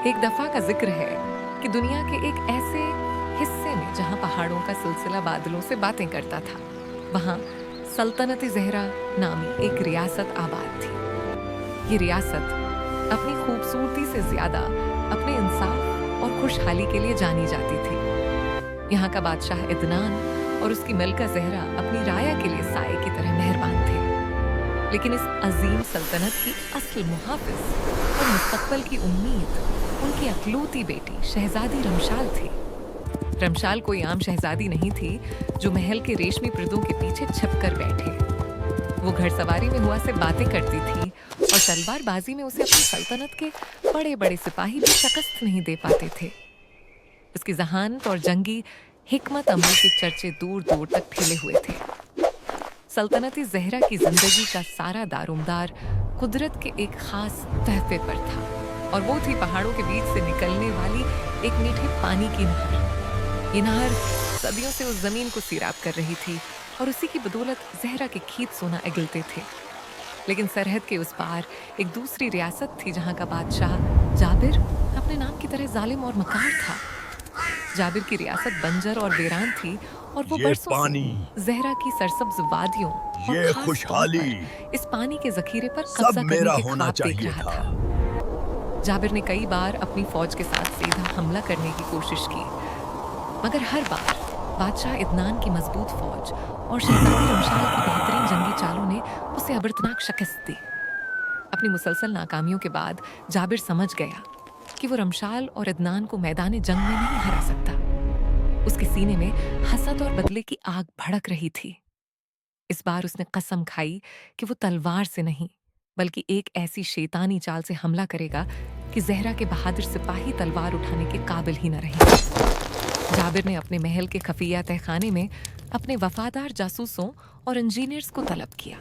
एक दफा का जिक्र है कि दुनिया के एक ऐसे हिस्से में जहां पहाड़ों का सिलसिला बादलों से बातें करता था, वहां सल्तनत ज़हरा नामी एक रियासत आबाद थी। ये रियासत अपनी खूबसूरती से ज्यादा अपने इंसाफ और खुशहाली के लिए जानी जाती थी। यहाँ का बादशाह इदनान और उसकी मलका ज़हरा अपनी राया के लिए साए की तरह मेहरबान थे। लेकिन इस अजीम सल्तनत की असल मुहाफिज और मुस्तकबल की उम्मीद उनकी अकलौती बेटी शहजादी रमशाल थी। रमशाल कोई आम शहजादी नहीं थी जो महल के रेशमी पर्दों के पीछे छिपकर बैठे। वो घड़सवारी में हुआ से बातें करती थी और तलवारबाजी में उसे अपनी सल्तनत के बड़े बड़े सिपाही भी शिकस्त नहीं दे पाते थे। उसकी जहानत और जंगी हिकमत अमल के चर्चे दूर दूर तक फैले हुए थे। सल्तनती ज़हरा की जिंदगी का सारा दारोमदार कुदरत के एक खास तहफे पर था, और वो थी पहाड़ों के बीच से निकलने वाली एक मीठे पानी की नहर। ये नहर सदियों से उस जमीन को सीराब कर रही थी और उसी की बदौलत ज़हरा के खेत सोना अगलते थे। लेकिन सरहद के उस पार एक दूसरी रियासत थी जहां का बादशाह जाबिर अपने नाम की तरह जालिम और मकार था। जाबिर की रियासत बंजर और वीरान थी और वो बरसों से ज़हरा की सरसब्ज वादियों और ये खास खुशहाली तौर पर इस पानी के जखीरे पर सब कब्जा मेरा करने के होना ख्वाब देख चाहिए रहा था। था। जाबिर ने कई बार अपनी फौज के साथ सीधा हमला करने की कोशिश की, मगर हर बार बादशाह इदनान की मजबूत फौज और शहजादी रमशाल की बेहतरीन जंगी चालों ने उसे अबरतनाक शिकस्त दी। अपनी मुसलसल नाकामियों के बाद जाबिर समझ गया कि वो रमशाल और इदनान को मैदान जंग में नहीं हरा सकता। उसके सीने में हसद और बदले की आग भड़क रही थी। इस बार उसने कसम खाई कि वो तलवार से नहीं बल्कि एक ऐसी शैतानी चाल से हमला करेगा कि ज़हरा के बहादुर सिपाही तलवार उठाने के काबिल ही न रहेंगे। जाबिर ने अपने महल के खफिया तहखाने में अपने वफादार जासूसों और इंजीनियर्स को तलब किया।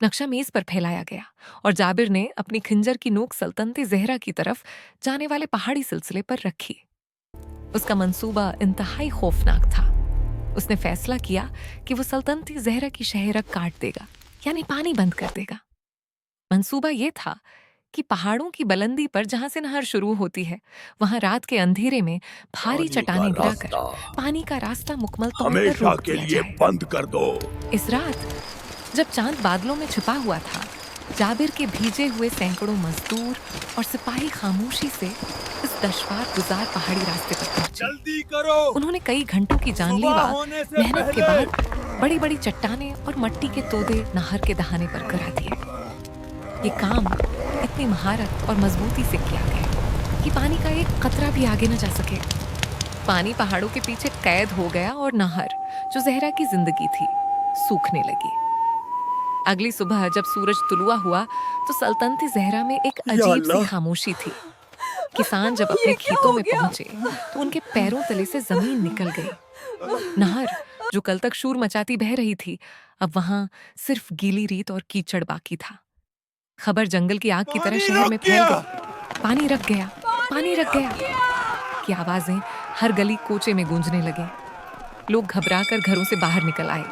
नक्शा मेज पर फैलाया गया और जाबिर ने अपनी खंजर की नोक सल्तनत ज़हरा की तरफ जाने वाले पहाड़ी सिलसिले पर रखी। उसका मंसूबा इंतहाई खौफनाक था। उसने फैसला किया कि वो सल्तनत ज़हरा की शहरक काट देगा, यानी पानी बंद कर देगा। मंसूबा ये था कि पहाड़ों की बुलंदी पर जहां से नहर शुरू होती है, वहां रात के अंधेरे में भारी चट्टानें गिराकर पानी का रास्ता मुकम्मल तौर पर हमेशा रोक के दिया लिए जाए। बंद कर दो। इस रात जब चांद बादलों में छिपा हुआ था, जाबिर के भीजे हुए सैकड़ों मजदूर और सिपाही खामोशी से इस दुश्वार गुजार पहाड़ी रास्ते पर पहुंचे। जल्दी करो। उन्होंने कई घंटों की जानलेवा सुबह होने से मेहनत के पहले। बाद बड़ी बड़ी चट्टानें और मट्टी के तोदे नहर के दहाने पर करा दिए। ये काम इतनी महारत और मजबूती से किया गया कि पानी का एक कतरा भी आगे न जा सके। पानी पहाड़ों के पीछे कैद हो गया और नहर, जो ज़हरा की जिंदगी थी, सूखने लगी। अगली सुबह जब सूरज तुलुआ हुआ तो सल्तनत ज़हरा में एक अजीब सी खामोशी थी। किसान जब अपने खेतों में पहुंचे तो उनके पैरों तले से जमीन निकल गई। नहर, जो कल तक शोर मचाती बह रही थी, अब वहां सिर्फ गीली रेत और कीचड़ बाकी था। खबर जंगल की आग की तरह शहर में फैल गई। पानी रख गया, पानी रख गया की आवाजें हर गली कोचे में गूंजने लगे। लोग घबराकर घरों से बाहर निकल आए।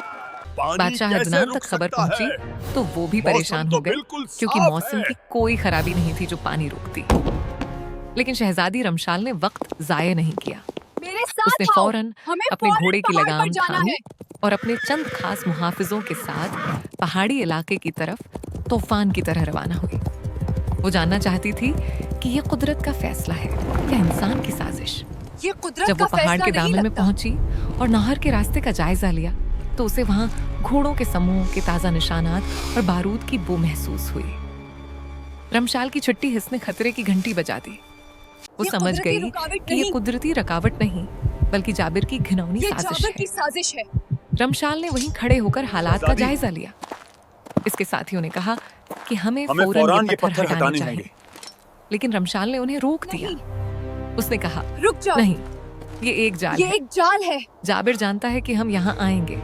बादशाह इदनान तक खबर पहुंची तो वो भी परेशान हो गए, क्योंकि मौसम की कोई खराबी नहीं थी जो पानी रोकती। लेकिन शहजादी रमशाल ने वक्त जाया नहीं किया। उसने फौरन अपने घोड़े की लगाम थामी और अपने चंद खास मुहाफिजों के साथ पहाड़ी इलाके की तरफ तूफान की तरह रवाना हुई। वो जानना चाहती थी कि ये कुदरत का फैसला है या इंसान की साजिश। जब वो पहाड़ के दामन में पहुंची और नहर के रास्ते का जायजा लिया तो उसे वहां घोड़ों के समूह के ताजा निशानात और बारूद की बू महसूस हुई। रमशाल की छुट्टी हिस्स ने खतरे की घंटी बजा दी। वो समझ गई कि ये कुदरती रुकावट नहीं बल्कि जाबिर की घिनौनी साजिश है। रमशाल ने वहीं खड़े होकर हालात का जायजा लिया। इसके साथियों ने कहा कि हमें फौरन ये पत्थर हटाने चाहिए। लेकिन रमशाल ने उन्हें रोक दिया। उसने कहा, रुक जाओ। नहीं, ये एक जाल है। है। जाबिर जानता है कि हम यहाँ आएंगे।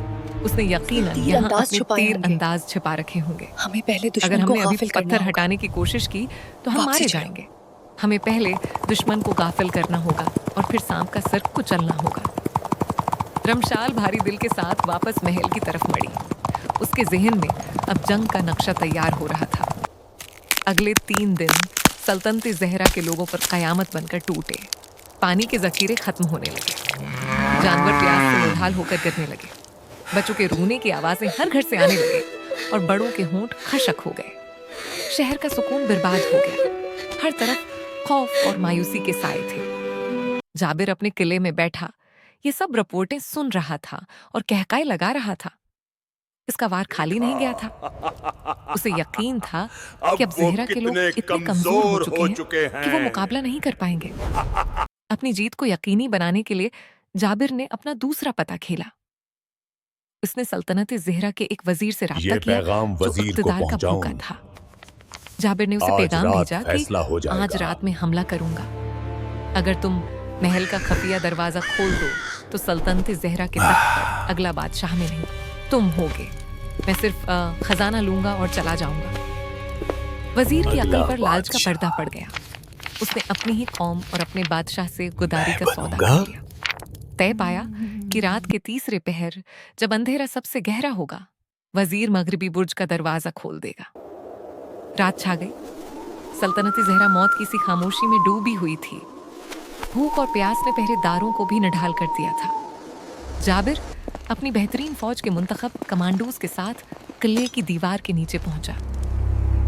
उसने यकीनन यहाँ अपने तीर अंदाज छिपा रखे होंगे। हमें पहले अगर दुश्मन को हमने अभी गाफिल करना पत्थर होगा। हटाने की कोशिश की तो हम वापसी मारे चलो। जाएंगे। हमें पहले दुश्मन को गाफिल करना होगा और फिर सांप का सर कुचलना होगा। रमशाल भारी दिल के साथ वापस महल की तरफ बढ़ी। उसके जहन में अब जंग का नक्शा तैयार हो रहा था। अगले 3 दिन सल्तनत ज़हरा के लोगों पर कयामत बनकर टूटे। पानी के जखीरे खत्म होने लगे, जानवर प्यास से निढाल होकर गिरने लगे, बच्चों के रोने की आवाजें हर घर से आने लगे और बड़ों के होंठ खशक हो गए। शहर का सुकून बर्बाद हो गया। हर तरफ खौफ और मायूसी के साए थे। जाबिर अपने किले में बैठा ये सब रिपोर्टें सुन रहा था और कहकाए लगा रहा था। इसका वार खाली नहीं गया था। उसे यकीन था कि अब ज़हरा के लोग इतने कमजोर हो चुके हैं कि वो मुकाबला नहीं कर पाएंगे। अपनी जीत को यकीनी बनाने के लिए जाबिर ने अपना दूसरा पता खेला। उसने सल्तनत ज़हरा के एक वजीर से राब्ता किया जो इक़्तिदार का भूखा था। जाबिर ने उसे पैगाम भेजा कि आज रात में हमला करूंगा। अगर तुम महल का खफिया दरवाजा खोल दो तो सल्तनत ज़हरा के तख्त पर अगला बादशाह में नहीं तुम होगे। मैं सिर्फ खजाना लूंगा और चला जाऊंगा। वजीर की अकल पर लालच का पर्दा पड़ गया। उसने अपनी ही कौम और अपने बादशाह से गुदारी का सौदा कर लिया। तय पाया कि रात के तीसरे पहर जब अंधेरा सबसे गहरा होगा, वजीर मगरिबी बुर्ज का दरवाजा खोल देगा। रात छा गई। सल्तनत ज़हरा मौत की सी खामोशी में डूबी हुई थी। भूख और प्यास ने पहरेदारों को भी निढाल कर दिया था। जाबिर अपनी बेहतरीन फौज के मुंतखब कमांडोज के साथ किले की दीवार के नीचे पहुंचा।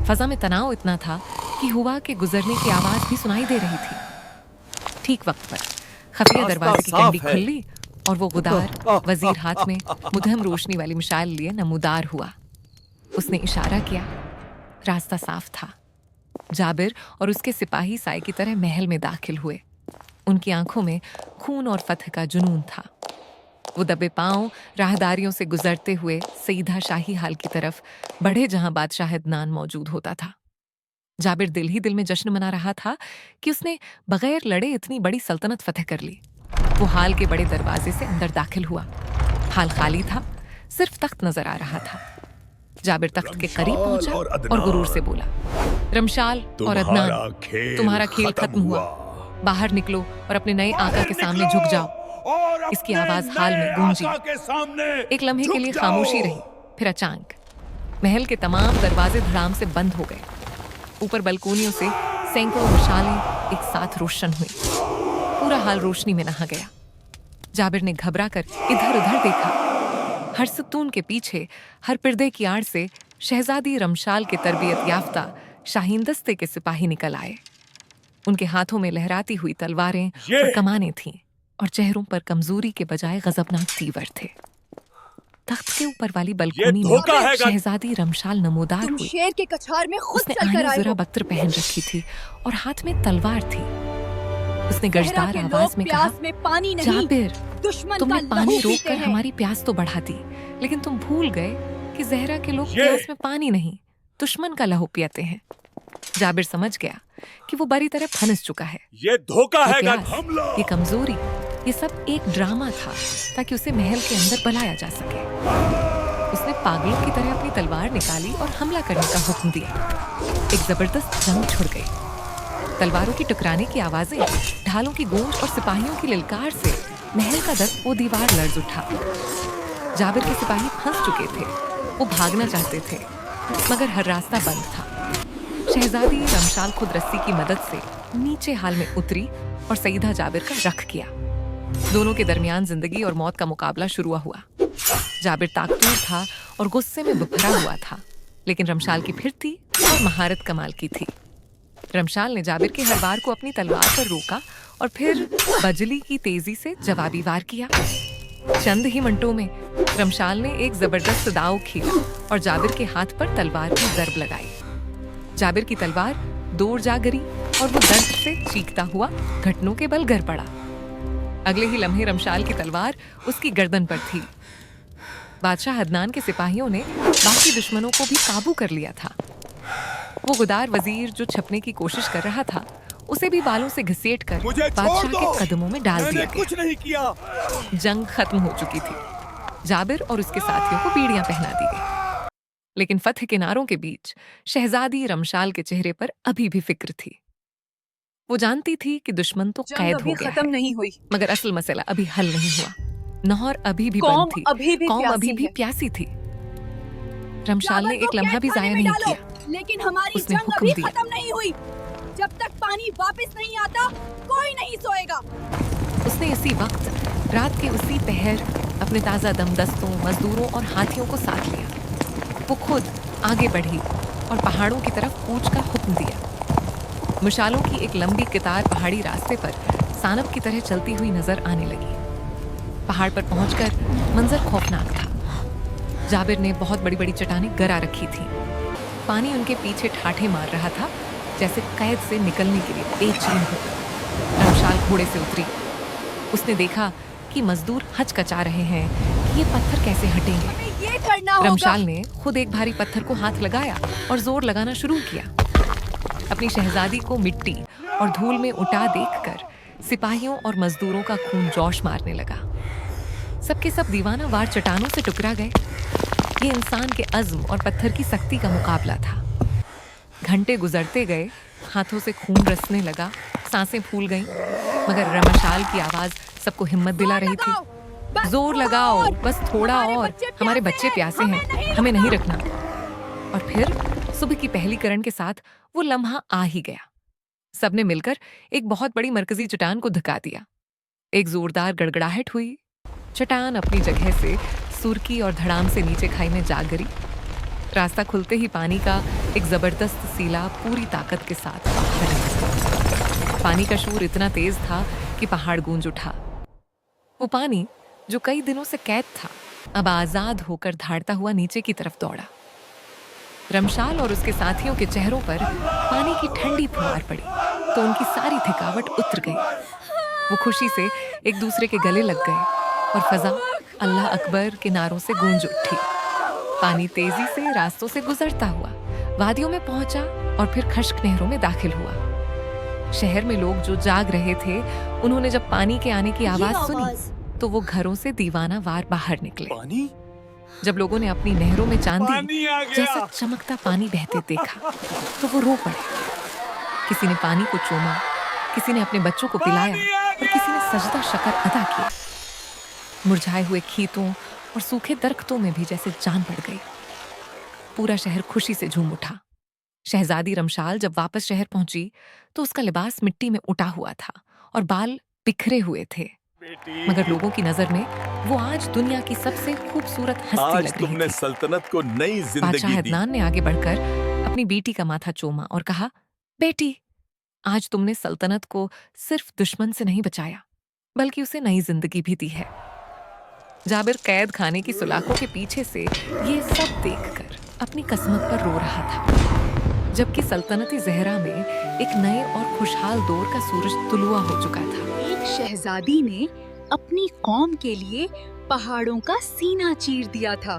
फजा में तनाव इतना था कि हुआ के गुजरने की आवाज भी सुनाई दे रही थी। ठीक वक्त पर खफिया दरवाजे की कंडी खुली और वो गुदार वजीर हाथ में मुदहम रोशनी वाली मिसाइल लिए नमूदार हुआ। उसने इशारा किया। रास्ता साफ था। जाबिर और उसके सिपाही साए की तरह महल में दाखिल हुए। उनकी आंखों में खून और फतह का जुनून था। वो दबे पांव राहदारियों से गुजरते हुए सीधा शाही हाल की तरफ बढ़े जहां बादशाह अदनान मौजूद होता था। जाबिर दिल ही दिल में जश्न मना रहा था कि उसने बगैर लड़े इतनी बड़ी सल्तनत फतह कर ली। वो हाल के बड़े दरवाजे से अंदर दाखिल हुआ। हाल खाली था, सिर्फ तख्त नजर आ रहा था। जाबिर तख्त के करीब पहुंचा और गुरूर से बोला, रमशाल और अदनान, तुम्हारा खेल खत्म हुआ। बाहर निकलो और अपने नए आका के सामने झुक जाओ। इसकी आवाज हाल में गूंजी। एक लम्हे के लिए खामोशी रही, फिर अचानक महल के तमाम दरवाजे धड़ाम से बंद हो गए। ऊपर बलकोनियों से सैकड़ों मशालें एक साथ रोशन हुई। पूरा हाल रोशनी में नहा गया। जाबिर ने घबरा कर इधर उधर देखा। हर सतून के पीछे, हर पर्दे की आड़ से शहजादी रमशाल के तरबियत याफ्ता शाहीन दस्ते के सिपाही निकल आए। उनके हाथों में लहराती हुई तलवारें और कमानें थीं और चेहरों पर कमजोरी के बजाय गजबनाक तीवर थे। तख्त के ऊपर वाली बलकोनी में शहजादी रमशाल नमोदार हुई। शेर के कछार में खुद उसने आने ज़रा बख्तर पहन रखी थी और हाथ में तलवार थी। उसने गजदार आवाज में कहा, जाबिर, तुमने पानी रोककर हमारी प्यास तो बढ़ा दी, लेकिन तुम भूल गए कि ज़हरा के लोग प्यास में पानी नहीं, दुश्मन का लहू पीते हैं। जाबिर समझ गया कि वो बुरी तरह फंस चुका है। ये धोखा है, ये कमजोरी, ये सब एक ड्रामा था ताकि उसे महल के अंदर बुलाया जा सके। उसने पागलों की तरह अपनी तलवार निकाली और हमला करने का हुक्म दिया। एक जबरदस्त जंग छिड़ गई। तलवारों की टकराने की आवाजें, ढालों की गूंज और सिपाहियों की ललकार से महल का दर वो दीवार लर्ज उठा। जाबिर के सिपाही फंस चुके थे। वो भागना चाहते थे मगर हर रास्ता बंद था। शहजादी रमशाल खुद रस्सी की मदद से नीचे हाल में उतरी और सईदा जाबिर का रख किया। दोनों के दरमियान जिंदगी और मौत का मुकाबला शुरू हुआ। जाबिर ताकतूर था और गुस्से में बुफरा हुआ था, लेकिन रमशाल की फिरती और महारत कमाल की थी। रमशाल ने जाबिर के हर वार को अपनी तलवार पर रोका और फिर बजली की तेजी से जवाबी वार किया। चंद ही मिनटों में रमशाल ने एक जबरदस्त दाव खींचा और जाबिर के हाथ पर तलवार की जर्ब लगाई। जाबिर की तलवार दूर जा गिरी और वो दर्द से चीखता हुआ घुटनों के बल गिर पड़ा। अगले ही लम्हे रमशाल की तलवार उसकी गर्दन पर थी। बादशाह अदनान के सिपाहियों ने बाकी दुश्मनों को भी काबू कर लिया था। वो गुदार वजीर जो छपने की कोशिश कर रहा था, उसे भी बालों से घसीटकर बादशाह के कदमों में डाल दिया गया। कुछ नहीं किया। जंग खत्म हो चुकी थी। जाबिर और उसके साथियों को बीड़ियां पहना दी गई, लेकिन फतह के नारों के बीच शहजादी रमशाल के चेहरे पर अभी भी फिक्र थी। वो जानती थी कि दुश्मन तो कैद हो गया खत्म नहीं हुई, मगर असल मसला अभी हल नहीं हुआ। नहर अभी भी बंद थी, कौम अभी भी प्यासी थी। रमशाल ने एक लम्हा भी जाया नहीं किया। लेकिन हमारी उसने जंग हुक्म अभी दिया, खत्म नहीं हुई। जब तक पानी वापस नहीं आता कोई नहीं सोएगा। उसने इसी वक्त रात के उसी पहर अपने ताज़ा दमदस्तों, मजदूरों और हाथियों को साथ लिया। वो खुद आगे बढ़ी और पहाड़ों की तरफ कूच का हुक्म दिया। मशालों की एक लंबी कतार पहाड़ी रास्ते पर सानब की तरह चलती हुई नजर आने लगी। पहाड़ पर पहुंचकर मंजर खौफनाक था। जाबिर ने बहुत बड़ी बड़ी चट्टानें गरा रखी थी। पानी उनके पीछे ठाठे मार रहा था, जैसे कैद से निकलने के लिए बेचैन होकर। रमशाल घोड़े से उतरी। उसने देखा कि मजदूर हचकचा रहे हैं कि ये पत्थर कैसे हटेंगे। हमें ये करना होगा। रमशाल ने खुद एक भारी पत्थर को हाथ लगाया और जोर लगाना शुरू किया। अपनी शहजादी को मिट्टी और धूल में उठा देखकर सिपाहियों और मजदूरों का खून जोश मारने लगा। सबके सब दीवाना वार चट्टानों से टकरा गए। ये इंसान के अज़्म और पत्थर की सख्ती का मुकाबला था। घंटे गुजरते गए, हाथों से खून रसने लगा, सांसें फूल गईं, मगर रमशाल की आवाज सबको हिम्मत दिला रही थी। जोर लगाओ, बस थोड़ा और, हमारे बच्चे प्यासे हैं, हमें नहीं रखना। और फिर सुबह की पहली किरण के साथ वो लम्हा आ ही गया। सबने मिलकर एक बहुत बड़ी मरकजी चट्टान को धक्का दिया। एक जोरदार गड़गड़ाहट हुई। चट्टान अपनी जगह से सुर्की और धड़ाम से नीचे खाई में जा गिरी। रास्ता खुलते ही पानी का एक जबरदस्त सीला पूरी ताकत के साथ बाहर निकला। पानी का शोर इतना तेज था कि पहाड़ गूंज उठा। वो पानी जो कई दिनों से कैद था, अब आजाद होकर धाड़ता हुआ नीचे की तरफ दौड़ा। रमशाल और उसके साथियों के चेहरों पर पानी की ठंडी फुहार पड़ी तो उनकी सारी थकावट उतर गई। वो खुशी से एक दूसरे के गले लग गए और फजा अल्लाह अकबर के नारों से गूंज उठी। पानी तेजी से रास्तों से गुजरता हुआ वादियों में पहुंचा और फिर खश्क नहरों में दाखिल हुआ। शहर में लोग जो जाग रहे थे, उन्होंने जब पानी के आने की आवाज सुनी तो वो घरों से दीवाना वार बाहर निकले। पानी? जब लोगों ने अपनी नहरों में चांदी जैसा चमकता पानी बहते देखा तो वो रो पड़े। किसी ने पानी को चूमा, किसी ने अपने बच्चों को पिलाया और किसी ने सजदा शकर अदा किया। मुरझाए हुए खेतों और सूखे दरख्तों में भी जैसे जान पड़ गई। पूरा शहर खुशी से झूम उठा। शहजादी रमशाल जब वापस शहर पहुंची तो उसका लिबास मिट्टी में उटा हुआ था और बाल बिखरे हुए थे, मगर लोगों की नजर में वो आज दुनिया की सबसे खूबसूरत हस्ती आज लग रही तुमने थी। सल्तनत को नई बादशाह जिंदगी दी। अदनान ने आगे बढ़कर अपनी बेटी का माथा चूमा और कहा, बेटी, आज तुमने सल्तनत को सिर्फ दुश्मन से नहीं बचाया, बल्कि उसे नई जिंदगी भी दी है। जाबिर कैद खाने की सुलाखों के पीछे से ये सब देखकर अपनी किस्मत पर रो रहा था, जबकि सल्तनती ज़हरा में एक नए और खुशहाल दौर का सूरज तुलुआ हो चुका था। एक शहजादी ने अपनी कौम के लिए पहाड़ों का सीना चीर दिया था।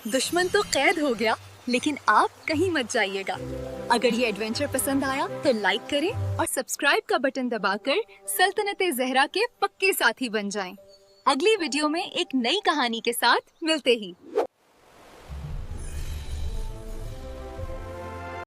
दुश्मन तो कैद हो गया, लेकिन आप कहीं मत जाइएगा। अगर ये एडवेंचर पसंद आया तो लाइक करें और सब्सक्राइब का बटन दबाकर सल्तनत-ए-ज़हरा के पक्के साथी बन जाएं। अगली वीडियो में एक नई कहानी के साथ मिलते ही।